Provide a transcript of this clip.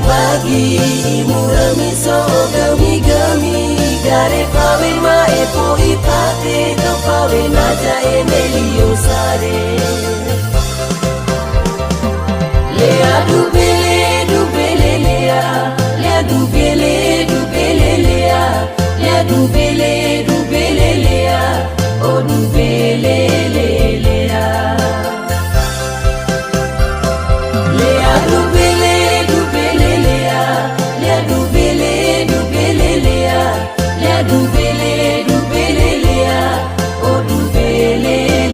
bagi murami so gami gami gare pawe ma e poi pate to pawe na jae melio sare le adu bele le ya le adu bele le ya le adu bele le ya o du bele le ya le adu bele le ya le adu bele le ya le adu